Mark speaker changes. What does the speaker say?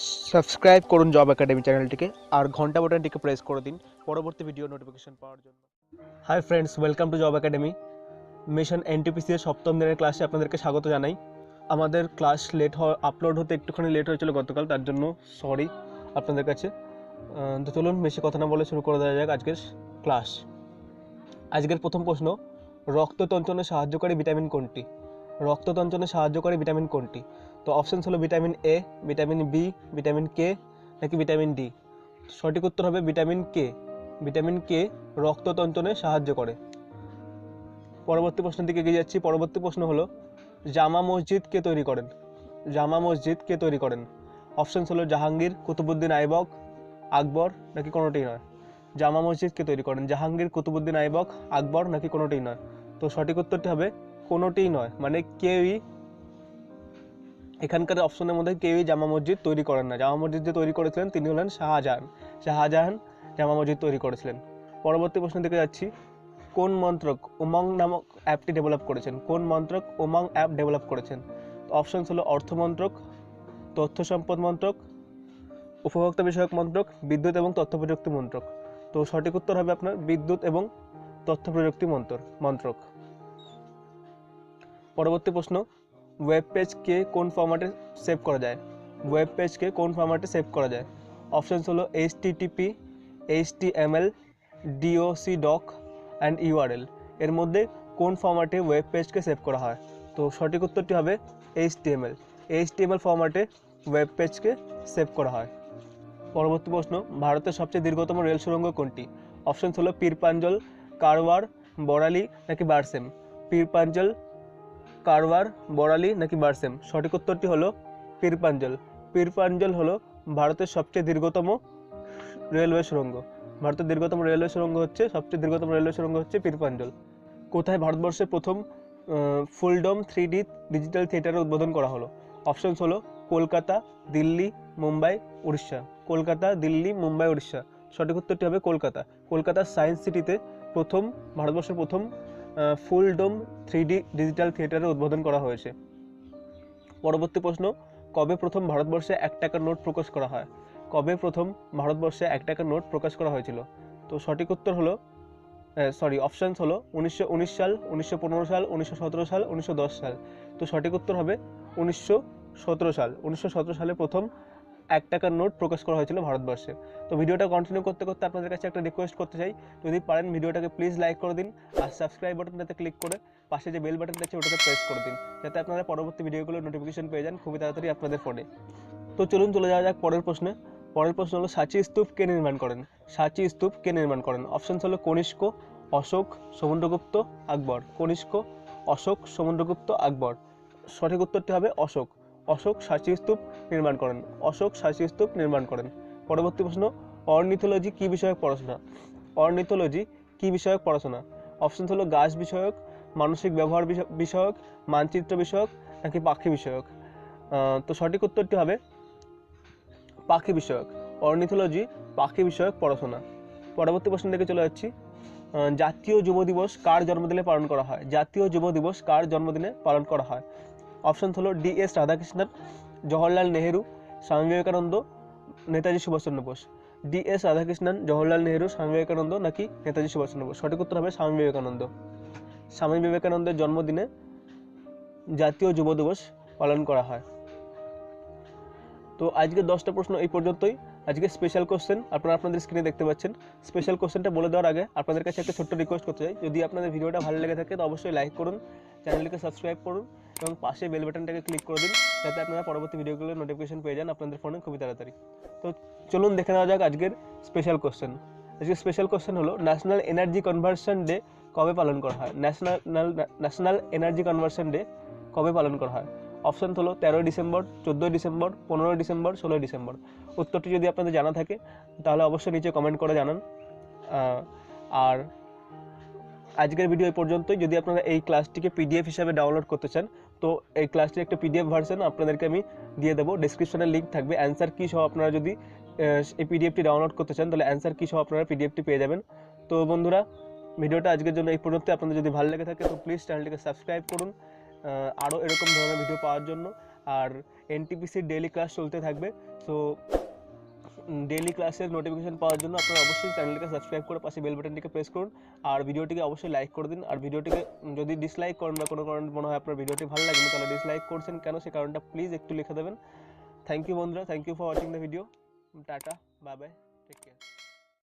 Speaker 1: Subscribe করুন job academy চ্যানেলটিকে আর ঘন্টা বাটনটিকে প্রেস করে দিন পরবর্তী ভিডিও নোটিফিকেশন পাওয়ার জন্য। Hi friends, welcome to job academy. Mission NTPC এর সপ্তম দিনের ক্লাসে আপনাদেরকে স্বাগত জানাই। আমাদের ক্লাস আপলোড হতে একটুখানি লেট হয়েছিল গতকাল, তার জন্য সরি আপনাদের কাছে। তো চলুন বেশি কথা না বলে শুরু করে দেওয়া যাক আজকের ক্লাস। আজকের প্রথম প্রশ্ন, রক্ততঞ্চনে সাহায্যকারী ভিটামিন কোনটি? রক্ততঞ্চনে সাহায্যকারী ভিটামিন কোনটি? তো অপশানস হলো vitamin A, vitamin B, vitamin K নাকি ভিটামিন ডি। সঠিক উত্তর হবে ভিটামিন কে। ভিটামিন কে রক্ততঞ্চনে সাহায্য করে। পরবর্তী প্রশ্নের দিকে এগিয়ে যাচ্ছি। পরবর্তী প্রশ্ন হলো, জামা মসজিদ কে তৈরি করেন? জামা মসজিদ কে তৈরি করেন? অপশানস হলো জাহাঙ্গীর, কুতুবুদ্দিন আইবক, আকবর নাকি কোনোটিই নয়। জামা মসজিদ কে তৈরি করেন? জাহাঙ্গীর, কুতুবুদ্দিন আইবক, আকবর নাকি কোনোটিই নয়। তো সঠিক উত্তরটি হবে কোনোটিই নয়, মানে কেউই, এখানকার অপশনের মধ্যে কেউই জামা মসজিদ তৈরি করেন না। জামা মসজিদ যে তৈরি করেছিলেন তিনি হলেন শাহজাহান। শাহজাহান জামা মসজিদ তৈরি করেছিলেন। পরবর্তী প্রশ্ন দিকে যাচ্ছি। কোন মন্ত্রক উমং নামক অ্যাপটি ডেভেলপ করেছেন? কোন মন্ত্রক উমং অ্যাপ ডেভেলপ করেছেন? অপশনস হলো অর্থ মন্ত্রক, তথ্য সম্পদ মন্ত্রক, উপভোক্তা বিষয়ক মন্ত্রক, বিদ্যুৎ এবং তথ্য প্রযুক্তি মন্ত্রক। তো সঠিক উত্তর হবে আপনার বিদ্যুৎ এবং তথ্য প্রযুক্তি মন্ত্রক। পরবর্তী প্রশ্ন, ওয়েব পেজকে কোন ফরম্যাটে সেভ করা যায়? ওয়েব পেজকে কোন ফরম্যাটে সেভ করা যায়? অপশনস হলো HTTP, HTML, DOC doc and URL। এর মধ্যে কোন ফরম্যাটে ওয়েব পেজকে সেভ করা হয়? তো সঠিক উত্তরটি হবে HTML। HTML ফরম্যাটে ওয়েব পেজকে সেভ করা হয়। পরবর্তী প্রশ্ন, ভারতের সবচেয়ে দীর্ঘতম রেল সুড়ঙ্গ কোনটি? অপশনস হলো পীরপাঞ্জল, কারওয়ার, বরালি নাকি বারসেম। পীরপাঞ্জল, কারওয়ার, বরালি নাকি বারসেম। সঠিক উত্তরটি হলো পীরপাঞ্জল। পীরপাঞ্জল হলো ভারতের সবচেয়ে দীর্ঘতম রেলওয়ে সুড়ঙ্গ। ভারতের সবচেয়ে দীর্ঘতম রেলওয়ে সুড়ঙ্গ হচ্ছে পীরপাঞ্জল। কোথায় ভারতবর্ষের প্রথম ফুলডম 3D ডিজিটাল থিয়েটারের উদ্বোধন করা হলো? অপশনস হলো কলকাতা, দিল্লি, মুম্বাই, উড়িষ্যা। কলকাতা, দিল্লি, মুম্বাই, উড়িষ্যা। সঠিক উত্তরটি হবে কলকাতা। কলকাতার সায়েন্স সিটিতে ভারতবর্ষের প্রথম ফুলডম 3D ডিজিটাল থিয়েটারের উদ্বোধন করা হয়েছে। পরবর্তী প্রশ্ন, কবে প্রথম ভারতবর্ষে 1 টাকার নোট প্রকাশ করা হয়? কবে প্রথম ভারতবর্ষে 1 টাকার নোট প্রকাশ করা হয়েছিল? তো সঠিক উত্তর হলো অপশানস হলো 1919 সাল, 1915 সাল, 1917 সাল, 1910 সাল। তো সঠিক উত্তর হবে 1917 সাল। 1917 সালে প্রথম 1 টাকার নোট প্রকাশ করা হয়েছিল ভারতবর্ষে। তো ভিডিওটা কন্টিনিউ করতে করতে আপনাদের কাছে একটা রিকোয়েস্ট করতে চাই, যদি পারেন ভিডিওটাকে প্লিজ লাইক করে দিন আর সাবস্ক্রাইব বাটনটাতে ক্লিক করে পাশে যে বেল বাটনটা আছে ওটাতে প্রেস করে দিন, যাতে আপনারা পরবর্তী ভিডিওগুলোর নোটিফিকেশন পেয়ে যান খুবই তাড়াতাড়ি আপনাদের ফোনে। তো চলুন চলে যাওয়া যাক পরের প্রশ্নে। পরের প্রশ্ন হলো, সাঁচি স্তূপ কে নির্মাণ করেন? সাঁচি স্তূপ কে নির্মাণ করেন? অপশনস হলো কনিষ্ক, অশোক, সমুদ্রগুপ্ত, আকবর। কনিষ্ক, অশোক, সমুদ্রগুপ্ত, আকবর। সঠিক উত্তরটি হবে অশোক। অশোক সাঁচি স্তূপ নির্মাণ করেন। অশোক সাঁচি স্তূপ নির্মাণ করেন। পরবর্তী প্রশ্ন, অর্নিথোলজি কি বিষয়ক পড়াশোনা? অর্নিথোলজি কি বিষয়ক পড়াশোনা? অপশনস হলো গাছ বিষয়ক, মানসিক ব্যবহার বিষয়ক, মানচিত্র বিষয়ক নাকি পাখি বিষয়ক। তো সঠিক উত্তরটি হবে পাখি বিষয়ক। অর্নিথোলজি পাখি বিষয়ক পড়াশোনা। পরবর্তী প্রশ্ন থেকে চলে যাচ্ছি। জাতীয় যুব দিবস কার জন্মদিনে পালন করা হয়? জাতীয় যুব দিবস কার জন্মদিনে পালন করা হয়? অপশন হলো DS রাধাকৃষ্ণন, জওহরলাল নেহেরু, স্বামী বিবেকানন্দ, নেতাজি সুভাষচন্দ্র বোস। DS রাধাকৃষ্ণন, জওহরলাল নেহেরু, স্বামী বিবেকানন্দ নাকি নেতাজি সুভাষচন্দ্র বোস। সঠিক উত্তর হবে স্বামী বিবেকানন্দ। স্বামী বিবেকানন্দের জন্মদিনে জাতীয় যুব দিবস পালন করা হয়। তো আজকে 10টা প্রশ্ন এই পর্যন্তই। আজকে স্পেশাল কোশ্চেন আপনারা আপনাদের স্ক্রিনে দেখতে পাচ্ছেন। স্পেশাল কোশ্চেনটা বলে দেওয়ার আগে আপনাদের কাছে একটা ছোট্ট রিকোয়েস্ট করতে চাই, যদি আপনাদের ভিডিওটা ভালো লেগে থাকে তো অবশ্যই লাইক করুন, চ্যানেলটিকে সাবস্ক্রাইব করুন এবং পাশে বেল বাটনটাকে ক্লিক করে দিন, যাতে আপনারা পরবর্তী ভিডিওগুলোর নোটিফিকেশন পেয়ে যান আপনাদের ফোনে খুবই তাড়াতাড়ি। তো চলুন দেখে নেওয়া যাক আজকের স্পেশাল কোশ্চেন। আজকের স্পেশাল কোশ্চেন হলো, ন্যাশনাল এনার্জি কনভার্সন ডে কবে পালন করা হয়? ন্যাশনাল এনার্জি কনভার্সন ডে কবে পালন করা হয়? অপশন হলো 13 ডিসেম্বর, 14 ডিসেম্বর, 15 ডিসেম্বর, 16 ডিসেম্বর। উত্তরটি যদি আপনাদের জানা থাকে তাহলে অবশ্যই নিচে কমেন্ট করে জানান। আর আজকের ভিডিও এই পর্যন্তই। যদি আপনারা এই ক্লাসটিকে PDF হিসাবে ডাউনলোড করতে চান তো এই ক্লাসটির একটা PDF ভার্সন আপনাদেরকে আমি দিয়ে দেবো, ডেসক্রিপশনে লিঙ্ক থাকবে। অ্যান্সার কি সহ আপনারা যদি এই PDFটি ডাউনলোড করতে চান তাহলে অ্যান্সার কি সহ আপনারা PDFটি পেয়ে যাবেন। তো বন্ধুরা, ভিডিওটা আজকের জন্য এই পর্যন্ত। আপনাদের যদি ভালো লেগে থাকে তো প্লিজ চ্যানেলটিকে সাবস্ক্রাইব করুন আরও এরকম ধরনের ভিডিও পাওয়ার জন্য। আর এনটিপিসির ডেইলি ক্লাস চলতে থাকবে। সো ডেইলি ক্লাসের নোটিফিকেশন পাওয়ার জন্য আপনারা অবশ্যই চ্যানেলটিকে সাবস্ক্রাইব করে পাশে বেল বাটনটিকে প্রেস করুন, আর ভিডিওটিকে অবশ্যই লাইক করে দিন। আর ভিডিওটিকে যদি ডিসলাইক করেন বা কোনো কারণে মনে হয় আপনার ভিডিওটি ভালো লাগেনি, তাহলে ডিসলাইক করছেন কেন সে কারণটা প্লিজ একটু লিখে দেবেন। থ্যাংক ইউ বন্ধুরা, thank you for watching the video. Tata, bye bye, take care.